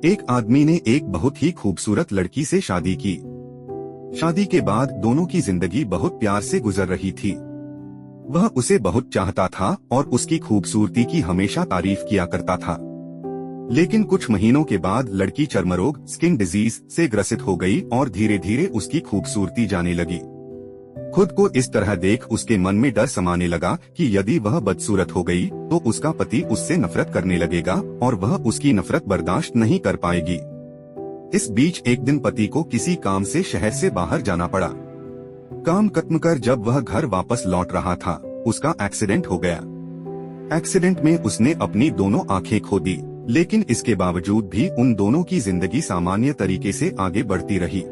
एक आदमी ने एक बहुत ही खूबसूरत लड़की से शादी की। शादी के बाद दोनों की जिंदगी बहुत प्यार से गुजर रही थी। वह उसे बहुत चाहता था और उसकी खूबसूरती की हमेशा तारीफ किया करता था। लेकिन कुछ महीनों के बाद लड़की चर्मरोग स्किन डिजीज से ग्रसित हो गई और धीरे धीरे उसकी खूबसूरती जाने लगी। खुद को इस तरह देख उसके मन में डर समाने लगा कि यदि वह बदसूरत हो गई तो उसका पति उससे नफरत करने लगेगा और वह उसकी नफरत बर्दाश्त नहीं कर पाएगी। इस बीच एक दिन पति को किसी काम से शहर से बाहर जाना पड़ा। काम खत्म कर जब वह घर वापस लौट रहा था, उसका एक्सीडेंट हो गया। एक्सीडेंट में उसने अपनी दोनों आंखें खो दी, लेकिन इसके बावजूद भी उन दोनों की जिंदगी सामान्य तरीके से आगे बढ़ती रही।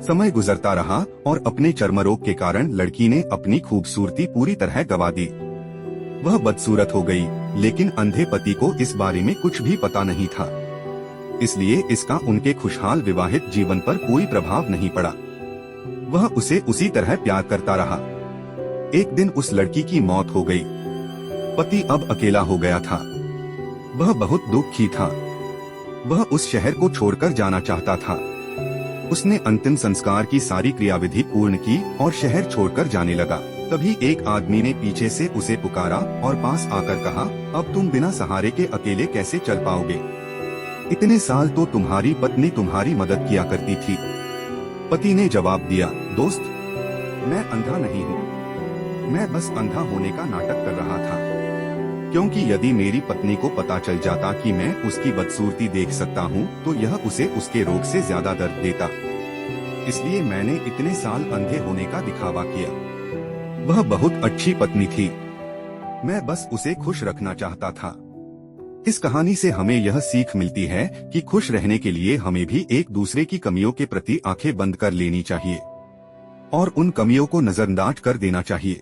समय गुजरता रहा और अपने चर्मरोग के कारण लड़की ने अपनी खूबसूरती पूरी तरह गंवा दी। वह बदसूरत हो गई, लेकिन अंधे पति को इस बारे में कुछ भी पता नहीं था। इसलिए इसका उनके खुशहाल विवाहित जीवन पर कोई प्रभाव नहीं पड़ा। वह उसे उसी तरह प्यार करता रहा। एक दिन उस लड़की की मौत हो गई। पति अब अकेला हो गया था। वह बहुत दुखी था। वह उस शहर को छोड़कर जाना चाहता था। उसने अंतिम संस्कार की सारी क्रियाविधि पूर्ण की और शहर छोड़कर जाने लगा। तभी एक आदमी ने पीछे से उसे पुकारा और पास आकर कहा, अब तुम बिना सहारे के अकेले कैसे चल पाओगे? इतने साल तो तुम्हारी पत्नी तुम्हारी मदद किया करती थी। पति ने जवाब दिया, दोस्त, मैं अंधा नहीं हूँ। मैं बस अंधा होने का नाटक कर रहा था, क्योंकि यदि मेरी पत्नी को पता चल जाता कि मैं उसकी बदसूरती देख सकता हूँ तो यह उसे उसके रोग से ज्यादा दर्द देता। इसलिए मैंने इतने साल अंधे होने का दिखावा किया। वह बहुत अच्छी पत्नी थी। मैं बस उसे खुश रखना चाहता था। इस कहानी से हमें यह सीख मिलती है कि खुश रहने के लिए हमें भी एक दूसरे की कमियों के प्रति आंखें बंद कर लेनी चाहिए और उन कमियों को नजरअंदाज कर देना चाहिए।